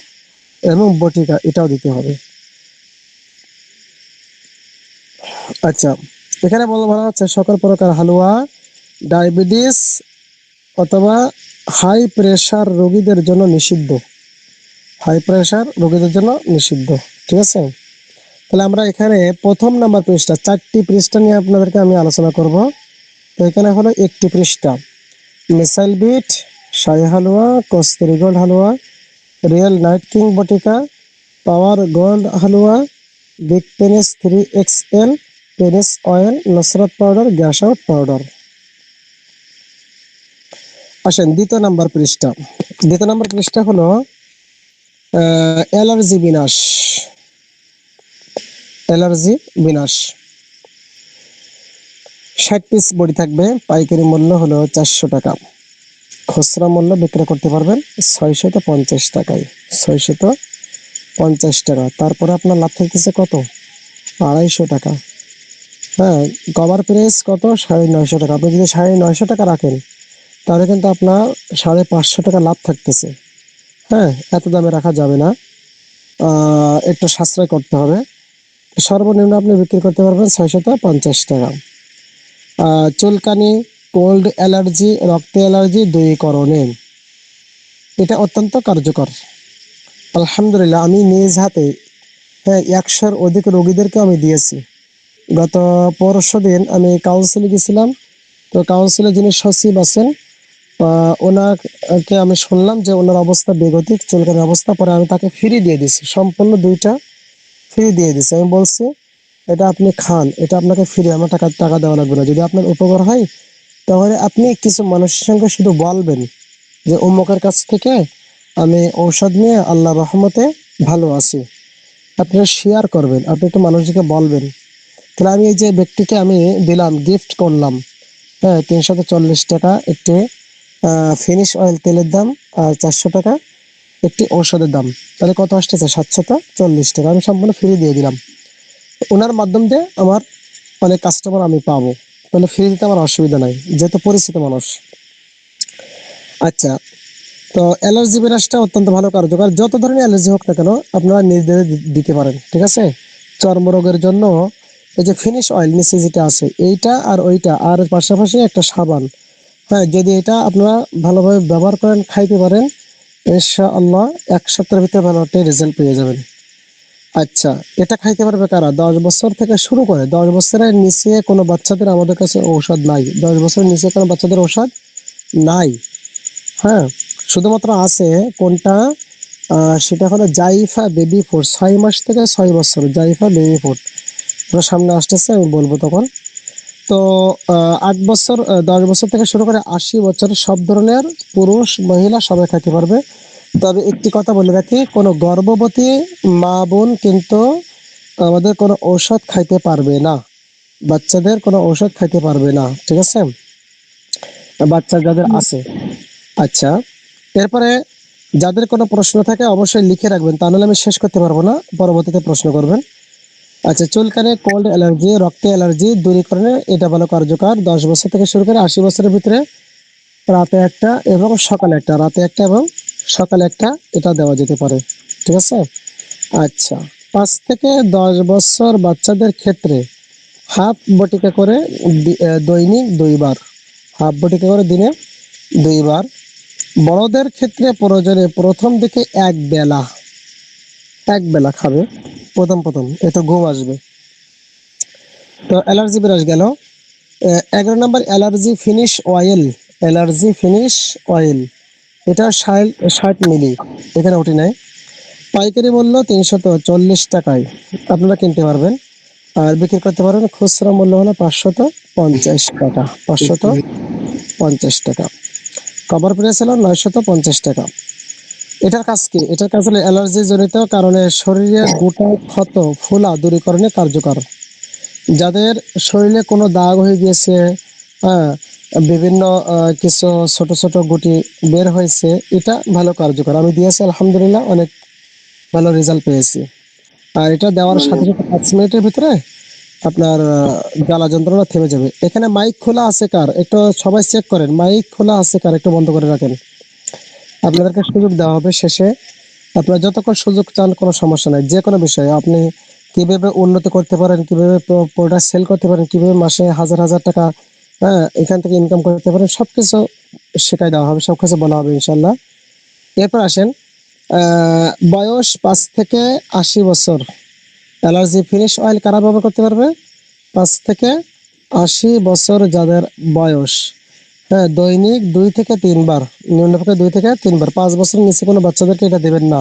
এবং বটিকা এটাও দিতে হবে। আচ্ছা, এখানে বলা হচ্ছে সকল প্রকার হালুয়া ডায়াবেটিস অথবা হাই প্রেশার রোগীদের জন্য নিষিদ্ধ। হাই প্রেশার রোগীদের জন্য নিষিদ্ধ। ঠিক আছে, তাহলে আমরা এখানে প্রথম নাম্বার পৃষ্ঠা, 4টি পৃষ্ঠা নিয়ে আপনাদেরকে আমি আলোচনা করব। তো এখানে হলো একটি পৃষ্ঠা, মিসাইল বিট, শাহী হালুয়া, কস্তুরি গোল্ড হালুয়া, রিয়েল নাইট কিং বটিকা, পাওয়ার গোল্ড হালুয়া, big penis 3XL, penis oil, নসরত পাউডার, গ্যাস আউট পাউডার। আসেন দ্বিতীয় নাম্বার পৃষ্ঠা। দ্বিতীয় নাম্বার পৃষ্ঠা হলো অ্যালার্জি বিনাশ। অ্যালার্জি বিনাশ 60 পিস বডি থাকবে, পাইকারি মূল্য হলো 400 টাকা, খুচরা মূল্য বিক্রি করতে পারবেন 650 টাকায়। 650 টাকা, তারপরে আপনার লাভ থাকতেছে কত? 250 টাকা। হ্যাঁ, কভার প্রাইস কত? 950 টাকা। আপনি যদি 950 টাকা রাখেন তাহলে কিন্তু আপনার 550 টাকা লাভ থাকতেছে। হ্যাঁ, এত দামে রাখা যাবে না, একটু সাশ্রয় করতে হবে। সর্বনিম্ন আপনি বিক্রি করতে পারবেন 650 টাকা। চুলকানি, কোল্ড অ্যালার্জি, রক্ত অ্যালার্জি দূরীকরণে এটা অত্যন্ত কার্যকর। আলহামদুলিল্লাহ, আমি নিজ হাতে 100-র অধিক রোগীদেরকে আমি দিয়েছি। গত পরশুদিন আমি কাউন্সিলে গেছিলাম। তো কাউন্সিলে যিনি সচিব আছেন, ওনাকে আমি শুনলাম যে ওনার অবস্থা বেগতিক, চুলকানির অবস্থা। পরে আমি তাকে ফ্রি দিয়ে দিছি, সম্পূর্ণ 2টা ফ্রি দিয়ে দিছি। আমি বলছি এটা আপনি খান, এটা আপনাকে ফ্রি, আমার টাকা দেওয়া লাগবে না। যদি আপনার উপকার হয় তাহলে আপনি কিছু মানুষের সঙ্গে শুধু বলবেন যে অমুকের কাছ থেকে আমি ঔষধ নিয়ে আল্লাহর রহমতে ভালো আছি। আপনারা শেয়ার করবেন, আপনি একটু মানুষকে বলবেন। তাহলে আমি এই যে ব্যক্তিকে আমি দিলাম, গিফট করলাম, 340 টাকা একটি ফিনিশ অয়েল তেলের দাম, আর 400 টাকা একটি ঔষধের দাম। তাহলে কত আসতেছে? 740 টাকা। আমি সম্পূর্ণ ফ্রি দিয়ে দিলাম। ওনার মাধ্যম দিয়ে আমার অনেক কাস্টমার আমি পাবো, তাহলে ফ্রি দিতে আমার অসুবিধা নাই, যেহেতু পরিচিত মানুষ। আচ্ছা, তো অ্যালার্জি বিনাশটা অত্যন্ত ভালো কার্যকর। যত ধরনের অ্যালার্জি হোক না কেন আপনারা নিজেদের দিতে পারেন। ঠিক আছে, চর্মরোগের জন্য এই যে ফিনিশ অয়েল নিচে যেটা আছে এইটা আর ওইটা, আর পাশাপাশি একটা সাবান। হ্যাঁ, যদি এটা আপনারা ভালোভাবে ব্যবহার করেন, খাইতে পারেন, ইনশাআল্লাহ 1 সপ্তাহের ভিতরে ভালো একটা রেজাল্ট পেয়ে যাবেন। আচ্ছা, এটা খাইতে পারবে কারা? 10 বছর থেকে শুরু করে 10 বছরের নিচে কোনো বাচ্চাদের আমাদের কাছে ঔষধ নাই। 10 বছরের নিচে কোনো বাচ্চাদের ঔষধ নাই। হ্যাঁ, শুধুমাত্র আছে কোনটা? সেটা হলো জাইফা বেবি ফুড, 6 মাস থেকে 6 বছর জাইফা বেবি ফুড। সামনে আসতেছে, আমি বলবো তখন। তো 8 বছর 10 বছর থেকে শুরু করে 80 বছর সব ধরনের পুরুষ মহিলা সবাই খেতে পারবে। তবে একটি কথা বলে রাখি, কোনো গর্ভবতী মা বোন কিন্তু আমাদের কোনো ঔষধ খাইতে পারবে না, বাচ্চাদের কোনো ঔষধ খাইতে পারবে না। ঠিক আছে, বাচ্চা যাদের আছে। আচ্ছা, এরপরে যাদের কোনো প্রশ্ন থাকে অবশ্যই লিখে রাখবেন, তা নাহলে আমি শেষ করতে পারবো না, পরবর্তীতে প্রশ্ন করবেন। আচ্ছা, চুলকানি, কোল্ড অ্যালার্জি, রক্ত অ্যালার্জি দূরীকরণে এটা ভালো কার্যকর। 10 বছর থেকে শুরু করে 80 বছরের ভিতরে রাতে একটা এবং সকালে একটা, রাতে একটা এবং সকালে একটা, এটা দেওয়া যেতে পারে। ঠিক আছে। আচ্ছা, 5 থেকে 10 বছর বাচ্চাদের ক্ষেত্রে হাফ বটিকা করে দৈনিক 2 বার, হাফ বটিকা করে দিনে 2 বার। বড়দের ক্ষেত্রে প্রয়োজনে প্রথম দিকে এক বেলা খাবে, প্রথম প্রথম, এত ঘুম আসবে। তো অ্যালার্জি বিরাজ গেল। 11 number allergy finish oil. Allergy finish oil এটা 60 মিলি, এখানে ওটি নাই। পাইকারি মূল্য 340 টাকায় আপনারা কিনতে পারবেন, আর বিক্রি করতে পারবেন খুচরা মূল্য হলো 550 টাকা। 550 টাকা। কভার প্রাইস হলো 950 টাকা। এটার কাজ কি? এটার কাজ হলো অ্যালার্জি জনিত কারণে শরীরে গোটা ক্ষত ফোলা দূরীকরণে কার্যকর। যাদের শরীরে কোনো দাগ হয়ে গিয়েছে, হ্যাঁ, বিভিন্ন কিছু ছোট ছোট গুটি বের হয়েছে, এটা ভালো কার্যকর। আমি দিয়েছি, আলহামদুলিল্লাহ, অনেক ভালো রেজাল্ট পেয়েছি। আর এটা দেওয়ার সাথে সাথে 5 মিনিটের ভিতরে আপনার জ্বালা যন্ত্রণা থেমে যাবে। এখানে মাইক খোলা আছে কার? একটু সবাই চেক করেন, মাইক খোলা আছে কার? একটু বন্ধ করে রাখেন, আপনাদেরকে সুযোগ দেওয়া হবে শেষে। আপনারা যতক্ষণ সুযোগ চান কোনো সমস্যা নাই, যে কোনো বিষয়ে আপনি কিভাবে উন্নতি করতে পারেন, কিভাবে প্রোডাক্ট সেল করতে পারেন, কিভাবে মাসে হাজার হাজার টাকা হ্যাঁ, এখান থেকে ইনকাম করতে পারেন, সবকিছু শেখাই দেওয়া হবে, সবকিছু বলা হবে ইনশাল্লাহ। এরপর আসেন, বয়স 5 থেকে 80 বছর, অ্যালার্জি ফিনিশ অয়েল কারা ব্যবহার করতে পারবে? 5 থেকে 80 বছর যাদের বয়স, হ্যাঁ, দৈনিক 2 থেকে 3 বার, নিম্নপক্ষে 2 থেকে 3 বার। 5 বছরের নিচে কোনো বাচ্চাদেরকে এটা দেবেন না,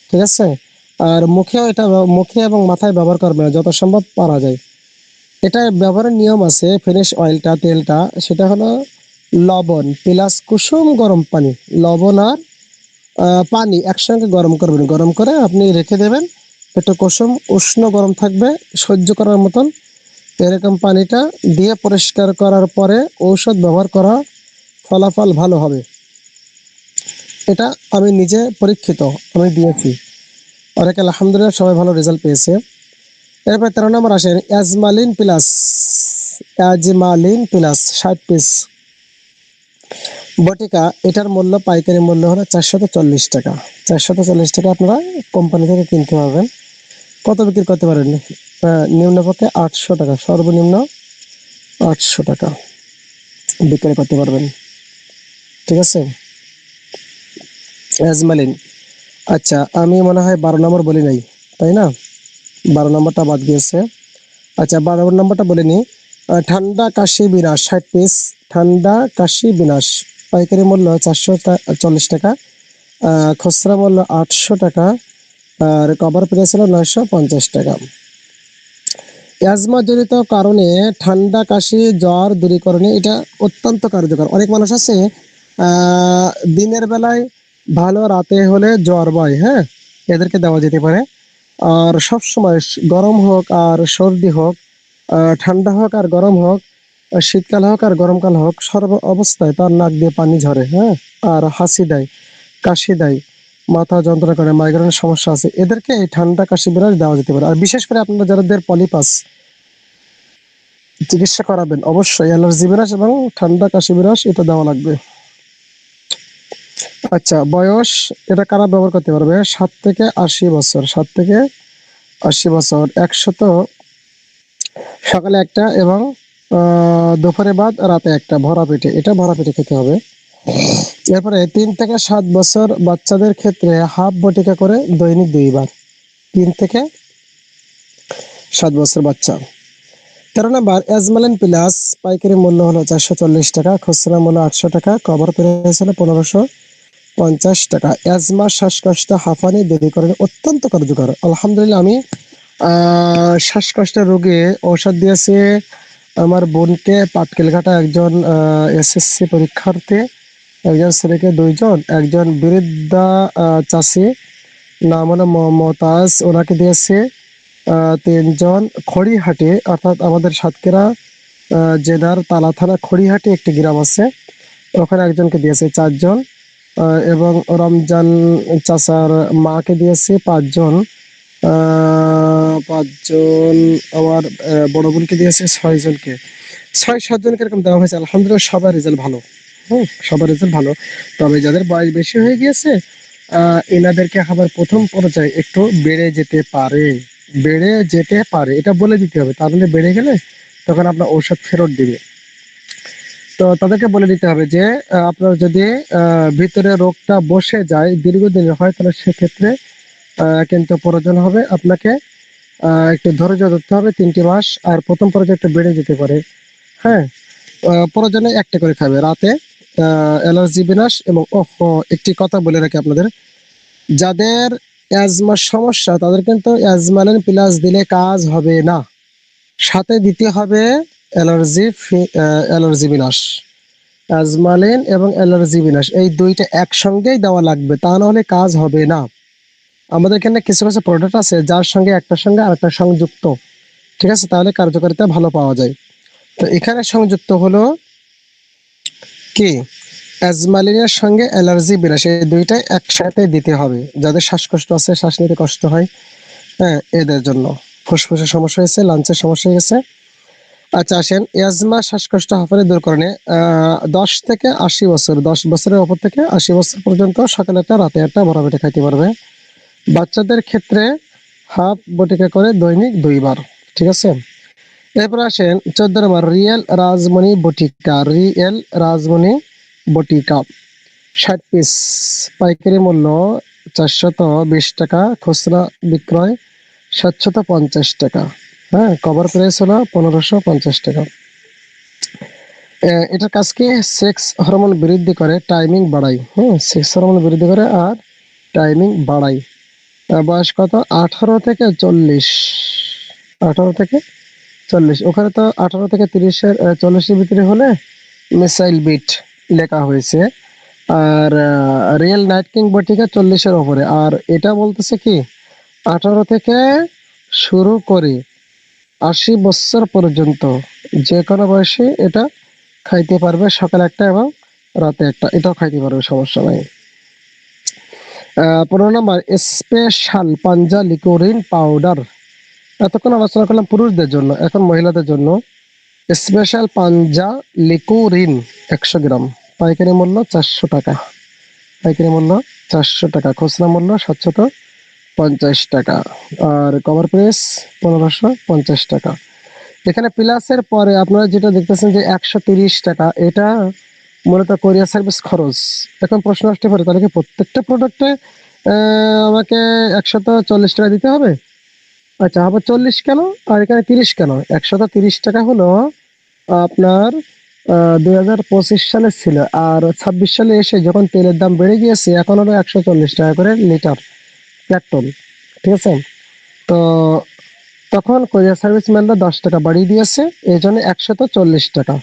ঠিক আছে? আর মুখেও এটা, মুখে এবং মাথায় ব্যবহার করবে না, যত সম্ভব পারা যায়। এটা ব্যবহারের নিয়ম আছে, ফিনিশ অয়েলটা, তেলটা, সেটা হলো লবণ প্লাস কুসুম গরম পানি। লবণ আর পানি একসঙ্গে গরম করবেন, গরম করে আপনি রেখে দেবেন, একটু কুসুম উষ্ণ গরম থাকবে, সহ্য করার মতন। এরকম পানিটা দিয়ে পরিষ্কার করার পরে ঔষধ ব্যবহার করা, ফলাফল ভালো হবে। এটা আমি নিজে পরীক্ষিত, আমি দিয়েছি, অনেকে আলহামদুলিল্লাহ সবাই ভালো রেজাল্ট পেয়েছে। এরপর 13 নম্বর আসেন, অ্যাজমালিন প্লাস। অ্যাজমালিন প্লাস 60 পিস বটিকা, এটার মূল্য, পাইকারি মূল্য হলো 440 টাকা। 440 টাকা আপনারা কোম্পানি থেকে কিনতে পারবেন। কত বিক্রি করতে পারেন? নিম্নপক্ষে 800 টাকা, সর্বনিম্ন 800 টাকা বিক্রি করতে পারবেন, ঠিক আছে? অ্যাজমালিন। আচ্ছা, আমি মনে হয় 12 নম্বর বলি নাই, তাই না? 12 নম্বরটা বাদ গিয়েছে। আচ্ছা, 12 নম্বরটা বলে নি। ঠান্ডা কাশি বিনাশ 60 পিস। ঠান্ডা কাশি বিনাশ, পাইকারি মূল্য 440 টাকা, খুচরা মূল্য 800 টাকা, আর কভার প্রাইস হলো 950 টাকা। অ্যাজমা জনিত কারণে ঠান্ডা কাশি জ্বর দূরীকরণে এটা অত্যন্ত কার্যকর। অনেক মানুষ আছে দিনের বেলায় ভালো, রাতে হলে জ্বর বয়, হ্যাঁ, এদেরকে দেওয়া যেতে পারে। আর সব সময় গরম হোক আর সর্দি হোক, ঠান্ডা হোক আর গরম হোক, শীতকাল হোক আর গরমকাল হোক, সর্ব অবস্থায় তার নাক দিয়ে পানি ঝরে, হ্যাঁ, আর হাসি দেয়, কাশি দেয়, মাথা যন্ত্রণা করে, মাইগ্রেনের সমস্যা আছে, এদেরকে এই ঠান্ডা কাশি বিরাজ দেওয়া যেতে পারে। আর বিশেষ করে আপনারা যাদের পলিপাস চিকিৎসা করাবেন, অবশ্যই অ্যালার্জি বিরাজ এবং ঠান্ডা কাশি বিরাজ এটা দেওয়া লাগবে। আচ্ছা, বয়স, এটা কারা ব্যবহার করতে পারবে? 7 থেকে 80 বছর। 7 থেকে 80 বছর, 100 সকালে একটা এবং দুপুরে বাদ রাতে একটা, ভরা পেটে, এটা ভরা পেটে খেতে হবে। এরপরে 3 থেকে 7 বছর বাচ্চাদের ক্ষেত্রে হাফ বটিকা করে দৈনিক 2 বার। 3 থেকে 7 বছর বাচ্চা। 13 নম্বর, অ্যাজমালিন প্লাস, পাইকারি মূল্য হলো 440 টাকা, খুচরা মূল্য 800 টাকা, কভার প্রাইস হলো 1550 টাকা। অ্যাজমা, শ্বাসকষ্ট, হাঁফানি দূরীকরণে অত্যন্ত কার্যকর। আলহামদুলিল্লাহ, আমি শ্বাসকষ্টের রোগে ঔষধ দিয়েছি আমার বোনকে, পাটকেলঘাটা, একজন এসএসসি পরীক্ষার্থী, একজন ছেলেকে 2 জন, একজন বৃদ্ধা চাষি, নাম হলো মমতাজ, ওনাকে দিয়েছে 3 জন। খড়িহাটি, অর্থাৎ আমাদের সাতক্ষীরা জেলার তালা থানা খড়িহাটি একটি গ্রাম আছে, ওখানে একজনকে দিয়েছে 4 জন, এবং রমজান চাচার মাকে দিয়েছে 5 জন, 5 জন, আমার বড় বোনকে দিয়েছে 6 জনকে, 6-7 জনকে এরকম দেওয়া হয়েছে। আলহামদুলিল্লাহ সবার রেজাল্ট ভালো, সবার রেজাল্ট ভালো। তবে যাদের বয়স বেশি হয়ে গিয়েছে, এনাদেরকে আবার প্রথম পর্যায়ে একটু বেড়ে যেতে পারে, বেড়ে যেতে পারে, এটা বলে দিতে হবে, তাহলে বেড়ে গেলে তখন আপনার ঔষধ ফেরত দিবে। তো তাদেরকে বলে দিতে হবে যে আপনার যদি ভিতরে রোগটা বসে যায়, দীর্ঘদিনের হয়, তাহলে সেক্ষেত্রে কিন্তু প্রয়োজন হবে আপনাকে একটু ধৈর্য ধরতে হবে 3টি মাস। আর প্রথম পর্যায়ে একটু বেড়ে যেতে পারে, হ্যাঁ। প্রয়োজনে একটা করে খাবে রাতে, অ্যালার্জি বিনাশ। এবং একটি কথা বলে রাখি আপনাদের, যাদের অ্যাজমার সমস্যা তাদের কিন্তু অ্যাজমালিন প্লাস দিলে কাজ হবে না, সাথে দিতে হবে অ্যালার্জি বিনাশ। অ্যাজমালিন এবং অ্যালার্জি বিনাশ এই দুইটা একসঙ্গেই দেওয়া লাগবে, তা না হলে কাজ হবে না। আমাদের এখানে কিছু কিছু প্রোডাক্ট আছে যার সঙ্গে একটার সঙ্গে আরেকটা সংযুক্ত, ঠিক আছে, তাহলে কার্যকারিতা ভালো পাওয়া যায়। তো এখানে সংযুক্ত হলো কি, অ্যাজমালিনের সঙ্গে অ্যালার্জি বিনাশ, এই দুইটাই একসাথে দিতে হবে। যাদের শ্বাসকষ্ট আছে, শ্বাস নিতে কষ্ট হয়, হ্যাঁ, এদের জন্য। ফুসফুসের সমস্যা হয়েছে, লাঞ্চের সমস্যা হয়ে গেছে। আচ্ছা, আসেন, অ্যাজমা, শ্বাসকষ্ট, হাঁপানি দূরকরণে 10 থেকে 80 বছর, 10 বছরের ওপর থেকে 80 বছর পর্যন্ত সকালে একটা রাতে একটা ভরা পেটে খাইতে পারবে। বাচ্চাদের ক্ষেত্রে হাফ বটিকা করে দৈনিক 2 বার, ঠিক আছে। এরপর আসেন 14 নম্বর রিয়েল রাজমণি বটিকা। রিয়েল রাজমণি বটিকা 60 পিস, পাইকারি মূল্য 420 টাকা, খুচরা বিক্রয় 750 টাকা। হ্যাঁ, কভার প্রাইস হলো 1550 টাকা। এটার কাজ কি? সেক্স হরমোন বৃদ্ধি করে, টাইমিং বাড়ায়। হ্যাঁ, সেক্স হরমোন বৃদ্ধি করে আর টাইমিং বাড়ায়। বয়স কত? 18 থেকে 40। 18 থেকে 40, ওখানে তো 18 থেকে 30-এর 40-এর ভিতরে হলে মিসাইল বিট লেখা হয়েছে। আর রিয়েল নাইট কিং বটিকা 40-এর ওপরে। আর এটা বলতেছে কি 18 থেকে শুরু করে 80 বছর পর্যন্ত যে কোনো বয়সে এটা খাইতে পারবে, সকালে একটা এবং রাতে একটা, এটাও খাইতে পারবে, সমস্যা নাই। 15 নম্বর স্পেশাল পাঞ্জা লিকোরিন পাউডার। এতক্ষণ আলোচনা করলাম পুরুষদের জন্য, এখন মহিলাদের জন্য। স্পেশাল পাঞ্জা লিকোরিন 100 গ্রাম, পাইকারি মূল্য 400 টাকা। পাইকারি মূল্য 400 টাকা, খুচরা মূল্য 750 টাকা। আর কভার প্রাইস 1550 টাকা। এখানে প্লাসের পরে আপনারা যেটা দেখতেছেন যে 130 টাকা, এটা মূলত কোরিয়ার সার্ভিস খরচ। এখন প্রশ্ন আসতে পারে তাহলে কি প্রত্যেকটা প্রোডাক্টে আমাকে 140 টাকা দিতে হবে? আচ্ছা, আবার 40 কেন আর এখানে 30 কেন? 130 টাকা হলো আপনার 2025 সালে ছিল, আর 26 সালে এসে যখন তেলের দাম বেড়ে গিয়েছে এখন হলো 140 টাকা করে লিটার পেট্রোল। ঠিক আছে, তো তখন কোরিয়ার সার্ভিস ম্যানরা 10 টাকা বাড়িয়ে দিয়েছে, এই জন্য 140 টাকা।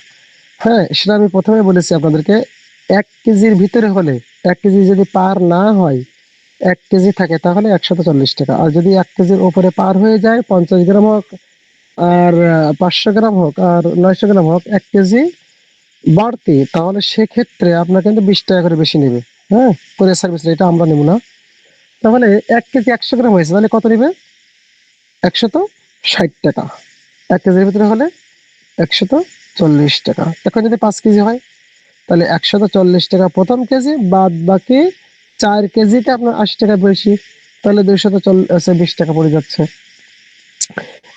হ্যাঁ, সেটা আমি প্রথমে বলেছি আপনাদেরকে। 1 কেজির ভিতরে হলে, 1 কেজি যদি পার না হয়, 1 কেজি থাকে তাহলে 140 টাকা। আর যদি 1 কেজির উপরে পার হয়ে যায়, 50 গ্রাম হোক আর 500 গ্রাম হোক আর 900 গ্রাম হোক, 1 কেজি বাড়তি, তাহলে সেক্ষেত্রে আপনার কিন্তু 20 টাকা করে বেশি নেবে। হ্যাঁ, কোরিয়ার সার্ভিস, এটা আমরা নেব না। তাহলে 1 কেজি 100 গ্রাম হয়েছে, তাহলে কত নেবে? 160 টাকা। 1 কেজির ভিতরে হলে 140 টাকা। এখন যদি 5 কেজি হয় তাহলে 140 টাকা প্রথম কেজি, বাদ বাকি 4 কেজিতে আপনার 80 টাকা বেশি, তাহলে 220 টাকা পড়ে যাচ্ছে।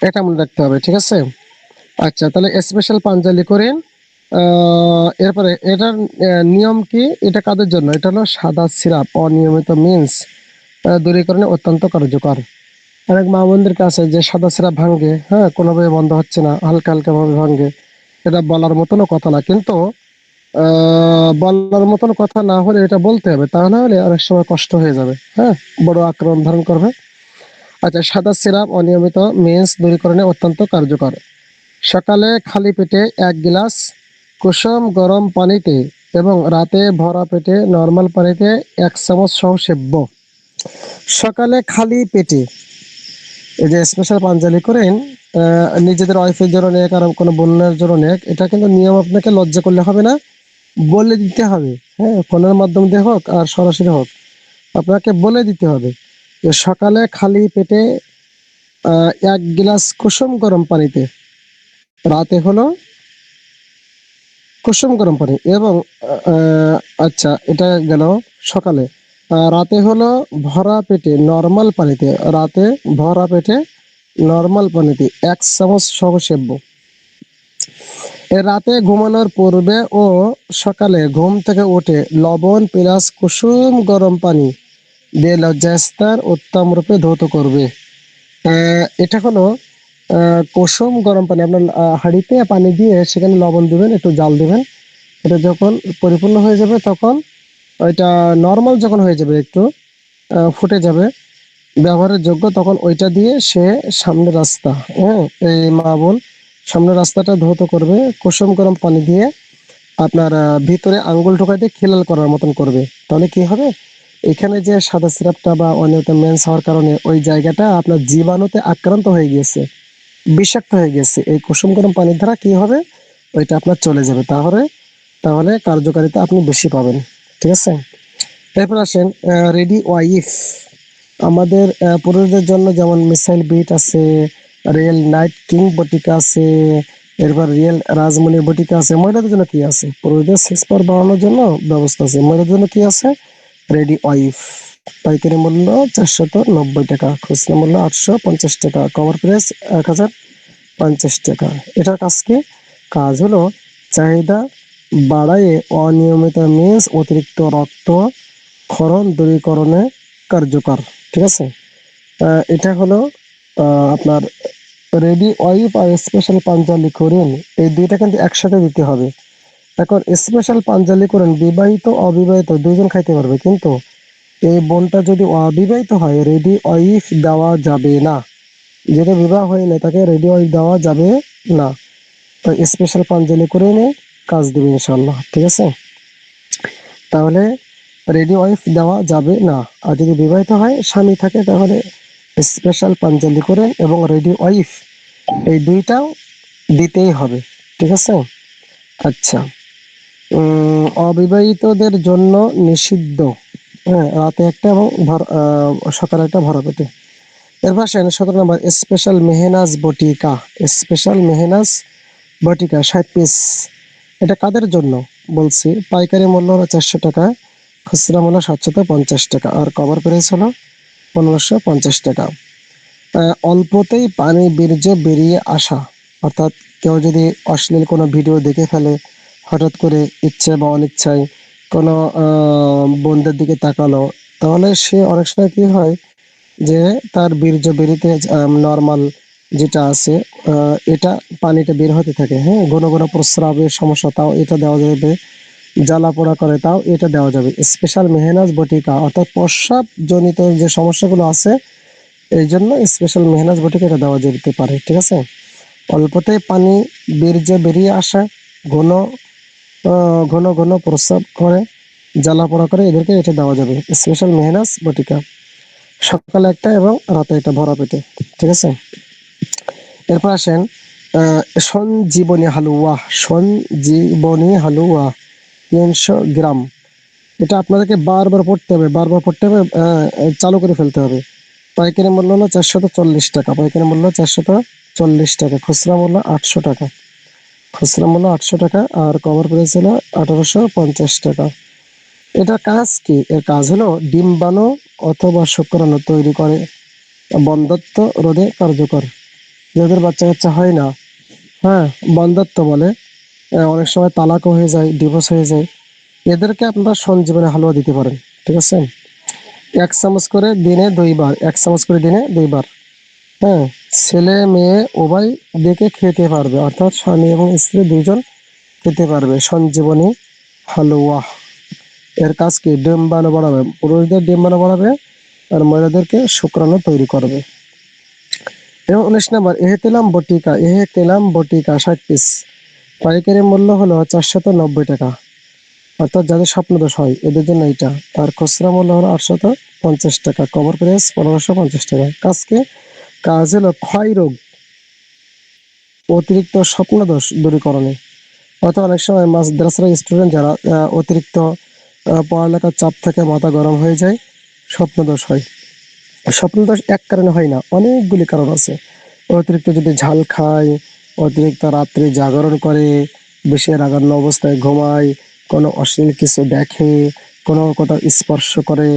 এটা মনে রাখতে হবে, ঠিক আছে? আচ্ছা, তাহলে স্পেশাল পাঞ্জালি করেন। এরপরে এটার নিয়ম কি? এটা কাদের জন্য? এটা হলো সাদা সিরাপ অনিয়মিত মিন্স দূরীকরণে অত্যন্ত কার্যকর। অনেক মা বোনদের কাছে যে সাদা সিরাপ ভাঙ্গে, হ্যাঁ, কোনোভাবে বন্ধ হচ্ছে না, হালকা হালকা ভাবে ভাঙ্গে, এটা বলার মতনও কথা না, কিন্তু বলার মতন কথা না হলে এটা বলতে হবে, তা না হলে অনেক সময় কষ্ট হয়ে যাবে। হ্যাঁ, বড় আক্রমণ ধারণ করবে। আচ্ছা, সাদা সিরাপ অনিয়মিত মেন্স দূরীকরণে অত্যন্ত কার্যকর। সকালে খালি পেটে 1 গ্লাস কুসুম গরম পানিতে এবং রাতে ভরা পেটে নর্মাল পানিতে 1 চামচ সহ সেব্য। সকালে খালি পেটে এই যে স্পেশাল পাঞ্জালি করেন, নিজেদের ওয়াইফের জন্য নেক আর কোনো বোনের জন্য নেক, এটা কিন্তু নিয়ম আপনাকে লজ্জা করলে হবে না, বলে দিতে হবে। হ্যাঁ, ফোনের মাধ্যম দিয়ে হোক আর সরাসরি হোক, আপনাকে বলে দিতে হবে যে সকালে খালি পেটে 1 গ্লাস কুসুম গরম পানিতে, রাতে হলো কুসুম গরম পানি এবং আচ্ছা, এটা গেল সকালে। রাতে হলো ভরা পেটে নর্মাল পানিতে, রাতে ভরা পেটে নর্মাল পানিতে 1 চামচ সহ সেব্য। রাতে ঘুমানোর পূর্বে ও সকালে ঘুম থেকে উঠে লবণ প্লাস কুসুম গরম পানি দিয়ে লজ্জাস্থান উত্তম রূপে ধৌত করবে। এটা হলো কুসুম গরম পানি, আপনার হাঁড়িতে পানি দিয়ে সেখানে লবণ দিবেন, একটু জাল দিবেন। এটা যখন পরিপূর্ণ হয়ে যাবে তখন ওইটা নর্মাল যখন হয়ে যাবে, একটু ফুটে যাবে, ব্যবহারের যোগ্য, তখন ওইটা দিয়ে সে সামনের রাস্তা, হ্যাঁ, এই মা বোন সামনের রাস্তাটা ধৌত করবে কুসুম গরম পানি দিয়ে। আপনার ভিতরে আঙ্গুল ঢোকা দিয়ে খিলাল করার মতন করবে। তাহলে কি হবে? এখানে যে সাদা সিরাপটা বা অনিয়মিত মেন্স হওয়ার কারণে ওই জায়গাটা আপনার জীবাণুতে আক্রান্ত হয়ে গিয়েছে, বিষাক্ত হয়ে গেছে, এই কুসুম গরম পানির দ্বারা কি হবে? ওইটা আপনার চলে যাবে। তাহলে তাহলে কার্যকারিতা আপনি বেশি পাবেন। ঠিক আছে, এরপর আসেন রেডি ওয়াইফ। আমাদের পুরুষদের জন্য যেমন মিসাইল বিট আছে, রিয়েল নাইট কিং বটিকা আছে, এরপর রিয়েল রাজমণি বটিকা আছে। মহিলাদের জন্য কি আছে? পুরুষদের সেক্স পাওয়ার বাড়ানোর জন্য ব্যবস্থা আছে। মহিলাদের জন্য কি আছে? রেডি ওয়াইফ, পাইকারি মূল্য 490 টাকা, খুচরা মূল্য 850 টাকা, কভার প্রাইস 50 টাকা। এটার কাজ কি? কাজ হলো চাহিদা বাড়ায়ে অনিয়মিত মিন্স অতিরিক্ত রক্ত ক্ষরণ দূরীকরণে কার্যকর। ঠিক আছে? এটা হলো আপনার রেডি ওয়াইপ আর স্পেশাল পাঞ্জালি করিন, এই দুইটা কিন্তু একসাথে দিতে হবে। এখন স্পেশাল পাঞ্জালি করেন বিবাহিত অবিবাহিত দুইজন খাইতে পারবে, কিন্তু এই বোনটা যদি অবিবাহিত হয় রেডি ওয়াইফ দেওয়া যাবে না। যেটা বিবাহ হয় না তাকে রেডি ওয়াইফ দেওয়া যাবে না। তো স্পেশাল পাঞ্জালি করে নিয়ে কাজ দেবে ইনশাল্লাহ। ঠিক আছে? তাহলে রেডি ওয়াইফ দেওয়া যাবে না। আর যদি বিবাহিত হয় স্বামী থাকে তাহলে স্পেশাল পাঞ্জালি করেন এবং রেডি ওয়াইফ এই দুইটাও দিতেই হবে। ঠিক আছে? আচ্ছা, অবিবাহিতদের জন্য নিষিদ্ধ, হ্যাঁ, রাতে একটা এবং সকালে একটা ভরা পেটে। এরপর আসেন 17 নম্বর স্পেশাল মেহনাজ বটিকা। স্পেশাল মেহনাজ বটিকা 60 পিস। এটা কাদের জন্য বলছি? পাইকারি মূল্য হলো 400 টাকা, খুচরা মূল্য 750 টাকা, আর কভার প্রাইস হলো 1550 টাকা। অল্পতেই পানি বীর্য বেরিয়ে আসা, অর্থাৎ কেউ যদি অশ্লীল কোনো ভিডিও দেখে ফেলে, হঠাৎ করে ইচ্ছে বা অনিচ্ছায় কোনো বোনদের দিকে তাকালো, তাহলে সে অনেক সময় কি হয় যে তার বীর্য বেরিতে নর্মাল যেটা আছে এটা পানিটা বের হতে থাকে, হ্যাঁ, ঘন ঘন প্রস্রাবের সমস্যা, তাও এটা দেওয়া যাবে। জ্বালা পোড়া করে, তাও এটা দেওয়া যাবে। স্পেশাল মেহনাজ বটিকা অর্থাৎ প্রস্রাব জনিত যে সমস্যাগুলো আছে এই জন্য স্পেশাল মেহনাজ বটিকা এটা দেওয়া যেতে পারে। ঠিক আছে? অল্পতেই পানি বীর্য বেরিয়ে আসা, ঘন ঘন ঘন প্রস্রাব করে, জ্বালা পোড়া করে, এদেরকে এটা দেওয়া যাবে স্পেশাল মেহনাজ বটিকা। সকালে একটা এবং রাতে একটা ভরা পেটে। ঠিক আছে? এরপর আসেন সঞ্জীবনী হালুয়া। সঞ্জীবনী হালুয়া 300 গ্রাম। এটা আপনাদেরকে বারবার পড়তে হবে, বারবার পড়তে হবে, চালু করে ফেলতে হবে। পাইকারি মূল্য হলো 440 টাকা, পাইকারি মূল্য 440 টাকা, খুচরা মূল্য 800 টাকা, খুচরা মূল্য 800 টাকা, আর কভার প্রাইস হলো 1850 টাকা। এটার কাজ কি? এর কাজ হলো ডিম্বাণু অথবা শুক্রাণু তৈরি করে, বন্ধ্যত্ব রোধে কার্যকর। যাদের বাচ্চা কাচ্চা হয় না, হ্যাঁ, বন্ধ্যত্ব বলে, অনেক সময় তালাকও হয়ে যায়, ডিভোর্স হয়ে যায়, এদেরকে আপনারা সঞ্জীবনী হালুয়া দিতে পারেন। ঠিক আছে? 1 চামচ করে দিনে 2 বার, 1 চামচ করে দিনে 2 বার, হ্যাঁ, ছেলে মেয়ে উভয় দিকে খেতে পারবে, অর্থাৎ স্বামী এবং স্ত্রী দুইজন খেতে পারবে সঞ্জীবনী হালুয়া। এর কাজ কি? ডিম্বাণু বাড়াবে, পুরুষদের ডিম্বাণু বাড়াবে আর মহিলাদেরকে শুক্রাণু তৈরি করবে। এবং 19 নম্বর এহেতেলাম বটিকা। এহেতেলাম বটিকা 60 পিস, পাইকারি মূল্য হলো 490 টাকা, অর্থাৎ যাদের স্বপ্নদোষ হয় এদের জন্য এটা। আর খুচরা মূল্য হলো 850 টাকা, কভার প্রাইস 1550 টাকা। কাজকে কাজ হলো ক্ষয় রোগ, অতিরিক্ত স্বপ্নদোষ দূরীকরণে। অর্থাৎ অনেক সময় মাদ্রাসার স্টুডেন্ট যারা অতিরিক্ত পড়ালেখার চাপ থেকে মাথা গরম হয়ে যায়, স্বপ্নদোষ হয়। স্বপ্নদোষ এক কারণে হয় না, অনেকগুলি কারণ আছে। অতিরিক্ত যদি ঝাল খায়, অতিরিক্ত রাত্রে জাগরণ করে, বেশি রাগান্ন অবস্থায় ঘুমায়, কোনো অশ্লীল কিছু দেখে, কোনো কোথাও স্পর্শ করে,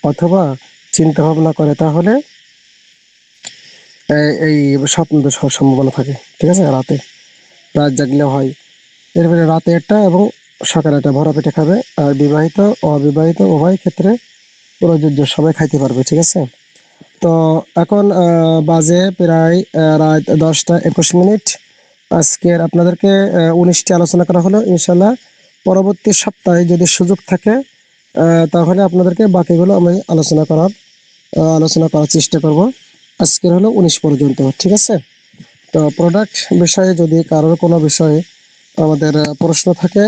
অথবা চিন্তা ভাবনা করে, তাহলে এই স্বপ্নদোষ হওয়ার সম্ভাবনা থাকে। ঠিক আছে? রাতে রাত জাগলে হয়। এরপরে রাতে একটা এবং সকালে একটা ভরা পেটে খাবে। আর বিবাহিত অবিবাহিত উভয় ক্ষেত্রে প্রযোজ্য, সবাই খাইতে পারবে। ঠিক আছে? তো এখন বাজে প্রায় রাত 10টা 21 মিনিট। আজকের আপনাদেরকে 19টি আলোচনা করা হলো। ইনশাল্লাহ পরবর্তী সপ্তাহে যদি সুযোগ থাকে তাহলে আপনাদেরকে বাকিগুলো আমি আলোচনা করার চেষ্টা করব। আজকের হলো 19 পর্যন্ত। ঠিক আছে? তো প্রোডাক্ট বিষয়ে যদি কারোর কোনো বিষয়ে আমাদের প্রশ্ন থাকে,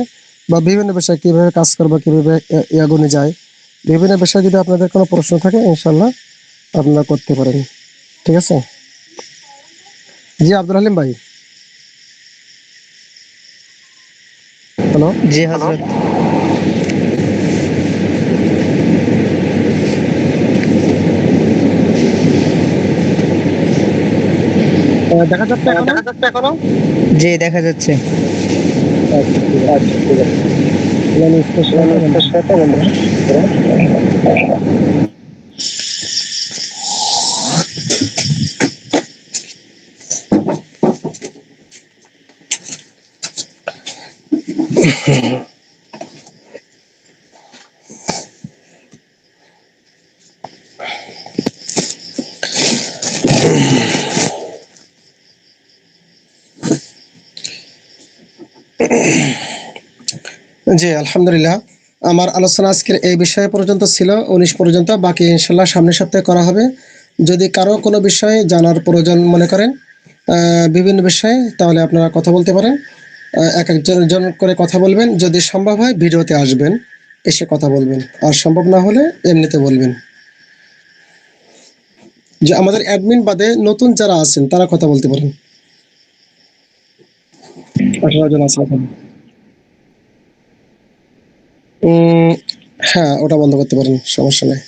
বা বিভিন্ন বিষয় কিভাবে কাজ করবো, কিভাবে এগোনো যায়, বিভিন্ন বিষয়ে যদি আপনাদের কোনো প্রশ্ন থাকে ইনশাল্লাহ আপনারা করতে পারেন। ঠিক আছে? জি আব্দুল হালিম ভাই, হ্যালো। জি হজরত। দেখা যাচ্ছে এখনো? জি দেখা যাচ্ছে। আচ্ছা, ঠিক আছে। তাহলে আমি স্পেশালটা বন্ধ জি আলহামদুলিল্লাহ, আমার আলোচনা আজকের এই বিষয় পর্যন্ত ছিল, 19 পর্যন্ত। বাকি ইনশাল্লাহ সামনের সপ্তাহে করা হবে। যদি কারো কোনো বিষয়ে জানার প্রয়োজন মনে করেন বিভিন্ন বিষয়ে, তাহলে আপনারা কথা বলতে পারেন। এক একজন করে কথা বলবেন। যদি সম্ভব হয় ভিডিওতে আসবেন, এসে কথা বলবেন। আর সম্ভব না হলে এমনিতে বলবেন। যে আমাদের অ্যাডমিন বাদে নতুন যারা আছেন তারা কথা বলতে পারেন। 18 জন আছে এখন। উম, হ্যাঁ, ওটা বন্ধ করতে পারেন, সমস্যা নেই।